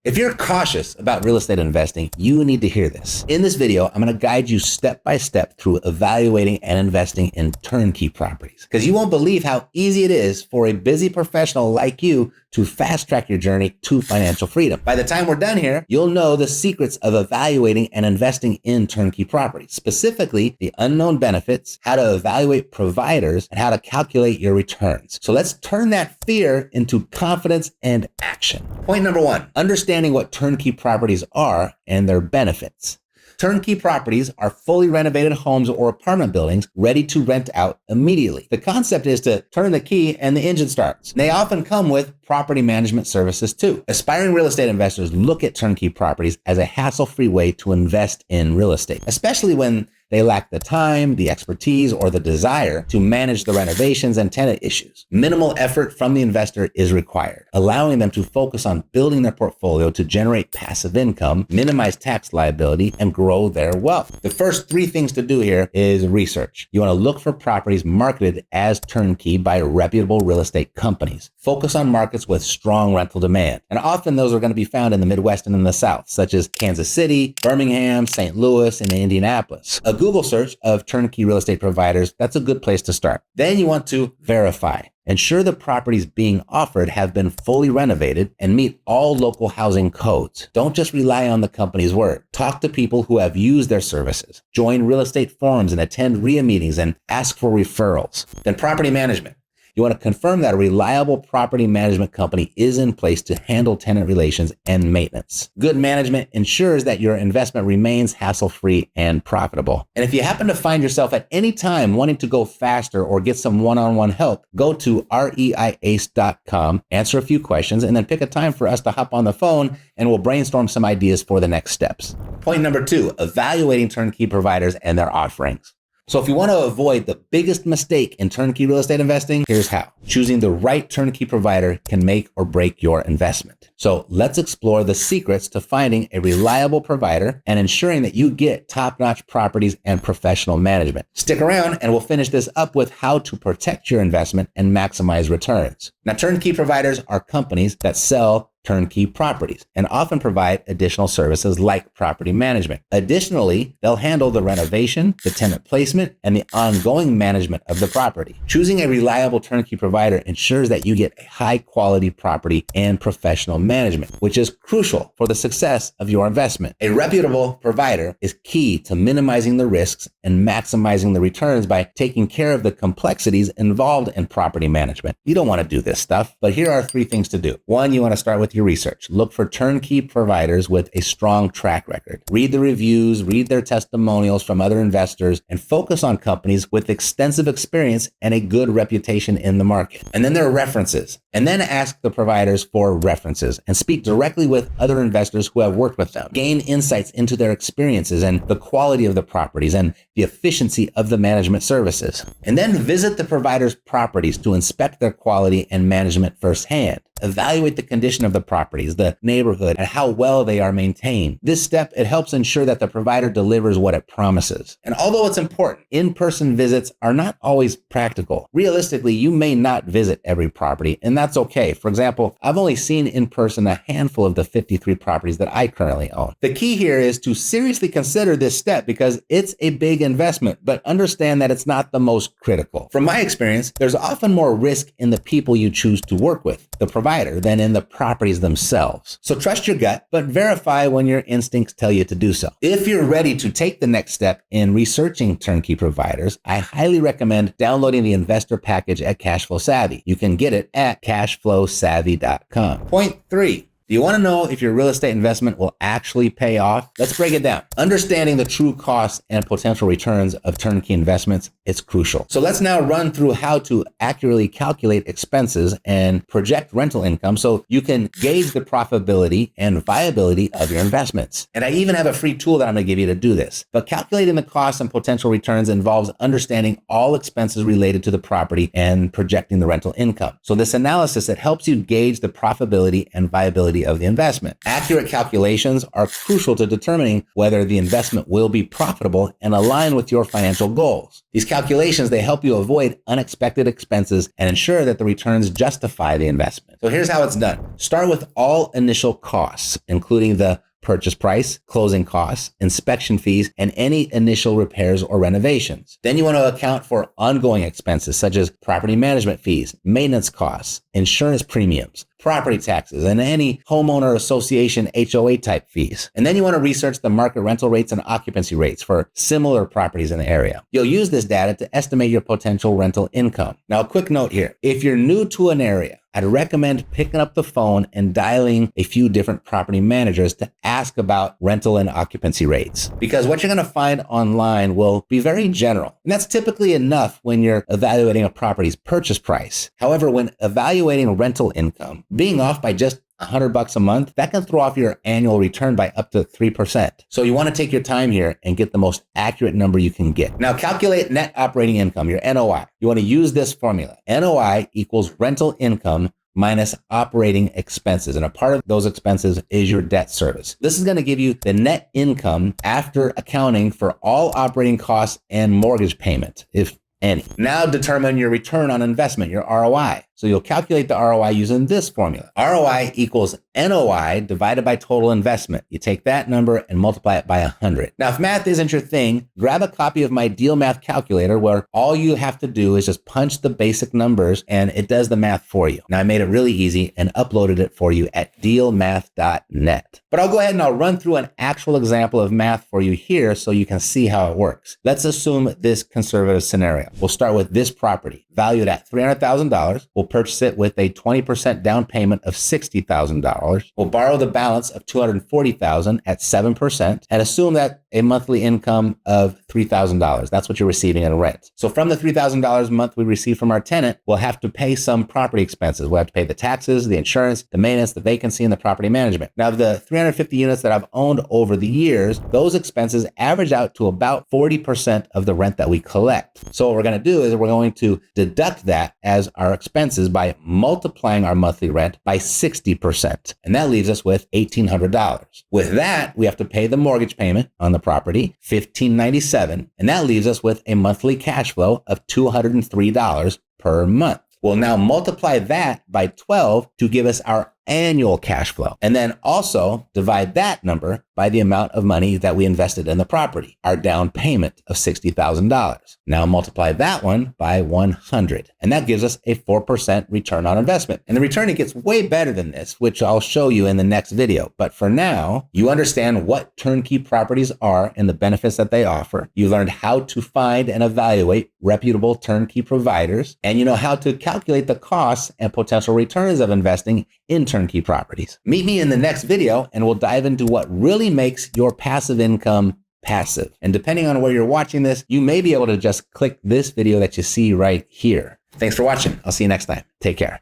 If you're cautious about real estate investing, you need to hear this. In this video, I'm going to guide you step by step through evaluating and investing in turnkey properties, because you won't believe how easy it is for a busy professional like you to fast track your journey to financial freedom. By the time we're done here, you'll know the secrets of evaluating and investing in turnkey properties, specifically the unknown benefits, how to evaluate providers, and how to calculate your returns. So let's turn that fear into confidence and action. Point number one, understanding what turnkey properties are and their benefits. Turnkey properties are fully renovated homes or apartment buildings ready to rent out immediately. The concept is to turn the key and the engine starts. They often come with property management services too. Aspiring real estate investors look at turnkey properties as a hassle-free way to invest in real estate, especially when they lack the time, the expertise, or the desire to manage the renovations and tenant issues. Minimal effort from the investor is required, allowing them to focus on building their portfolio to generate passive income, minimize tax liability, and grow their wealth. The first three things to do here is research. You want to look for properties marketed as turnkey by reputable real estate companies. Focus on markets with strong rental demand. And often those are going to be found in the Midwest and in the South, such as Kansas City, Birmingham, St. Louis, and Indianapolis. A Google search of turnkey real estate providers, that's a good place to start. Then you want to verify. Ensure the properties being offered have been fully renovated and meet all local housing codes. Don't just rely on the company's word. Talk to people who have used their services. Join real estate forums and attend RIA meetings and ask for referrals. Then property management. You want to confirm that a reliable property management company is in place to handle tenant relations and maintenance. Good management ensures that your investment remains hassle-free and profitable. And if you happen to find yourself at any time wanting to go faster or get some one-on-one help, go to reiace.com, answer a few questions, and then pick a time for us to hop on the phone and we'll brainstorm some ideas for the next steps. Point number two, evaluating turnkey providers and their offerings. So if you want to avoid the biggest mistake in turnkey real estate investing, here's how. Choosing the right turnkey provider can make or break your investment. So let's explore the secrets to finding a reliable provider and ensuring that you get top-notch properties and professional management. Stick around and we'll finish this up with how to protect your investment and maximize returns. Now, turnkey providers are companies that sell turnkey properties and often provide additional services like property management. Additionally, they'll handle the renovation, the tenant placement, and the ongoing management of the property. Choosing a reliable turnkey provider ensures that you get a high-quality property and professional management, which is crucial for the success of your investment. A reputable provider is key to minimizing the risks and maximizing the returns by taking care of the complexities involved in property management. You don't want to do this stuff, but here are three things to do. One, you want to start with your research. Look for turnkey providers with a strong track record. Read the reviews, read their testimonials from other investors, and focus on companies with extensive experience and a good reputation in the market. And then there are references. And then ask the providers for references and speak directly with other investors who have worked with them. Gain insights into their experiences and the quality of the properties and the efficiency of the management services. And then visit the provider's properties to inspect their quality and management firsthand. Evaluate the condition of the properties, the neighborhood, and how well they are maintained. This step, it helps ensure that the provider delivers what it promises. And although it's important, in-person visits are not always practical. Realistically, you may not visit every property, and that's okay. For example, I've only seen in person a handful of the 53 properties that I currently own. The key here is to seriously consider this step because it's a big investment, but understand that it's not the most critical. From my experience, there's often more risk in the people you choose to work with, the provider, than in the properties themselves. So trust your gut, but verify when your instincts tell you to do so. If you're ready to take the next step in researching turnkey providers, I highly recommend downloading the investor package at Cashflow Savvy. You can get it at cashflowsavvy.com. Point three. Do you want to know if your real estate investment will actually pay off? Let's break it down. Understanding the true costs and potential returns of turnkey investments is crucial. So let's now run through how to accurately calculate expenses and project rental income so you can gauge the profitability and viability of your investments. And I even have a free tool that I'm going to give you to do this. But calculating the costs and potential returns involves understanding all expenses related to the property and projecting the rental income. So this analysis, it helps you gauge the profitability and viability profitability of the investment. Accurate calculations are crucial to determining whether the investment will be profitable and align with your financial goals. These calculations, they help you avoid unexpected expenses and ensure that the returns justify the investment. So here's how it's done. Start with all initial costs, including the purchase price, closing costs, inspection fees, and any initial repairs or renovations. Then you want to account for ongoing expenses such as property management fees, maintenance costs, insurance premiums, property taxes, and any homeowner association HOA type fees. And then you want to research the market rental rates and occupancy rates for similar properties in the area. You'll use this data to estimate your potential rental income. Now, a quick note here. If you're new to an area, I'd recommend picking up the phone and dialing a few different property managers to ask about rental and occupancy rates. Because what you're going to find online will be very general. And that's typically enough when you're evaluating a property's purchase price. However, when evaluating rental income, being off by just $100 a month, that can throw off your annual return by up to 3%. So you want to take your time here and get the most accurate number you can get. Now calculate net operating income, your NOI. You want to use this formula. NOI equals rental income minus operating expenses. And a part of those expenses is your debt service. This is going to give you the net income after accounting for all operating costs and mortgage payment, if any. Now determine your return on investment, your ROI. So you'll calculate the ROI using this formula. ROI equals NOI divided by total investment. You take that number and multiply it by 100. Now, if math isn't your thing, grab a copy of my Deal Math Calculator where all you have to do is just punch the basic numbers and it does the math for you. Now, I made it really easy and uploaded it for you at dealmath.net. But I'll go ahead and I'll run through an actual example of math for you here so you can see how it works. Let's assume this conservative scenario. We'll start with this property valued at $300,000. We'll purchase it with a 20% down payment of $60,000. We'll borrow the balance of $240,000 at 7% and assume that a monthly income of $3,000. That's what you're receiving in rent. So from the $3,000 a month we receive from our tenant, we'll have to pay some property expenses. We'll have to pay the taxes, the insurance, the maintenance, the vacancy, and the property management. Now, the 350 units that I've owned over the years, those expenses average out to about 40% of the rent that we collect. So what we're going to do is we're going to deduct that as our expenses by multiplying our monthly rent by 60%. And that leaves us with $1,800. With that, we have to pay the mortgage payment on the property, $1,597. And that leaves us with a monthly cash flow of $203 per month. We'll now multiply that by 12 to give us our annual cash flow. And then also divide that number by the amount of money that we invested in the property, our down payment of $60,000. Now multiply that one by 100. And that gives us a 4% return on investment. And the return, it gets way better than this, which I'll show you in the next video. But for now, you understand what turnkey properties are and the benefits that they offer. You learned how to find and evaluate reputable turnkey providers. And you know how to calculate the costs and potential returns of investing in turnkey properties. Meet me in the next video and we'll dive into what really makes your passive income passive. And depending on where you're watching this, you may be able to just click this video that you see right here. Thanks for watching. I'll see you next time. Take care.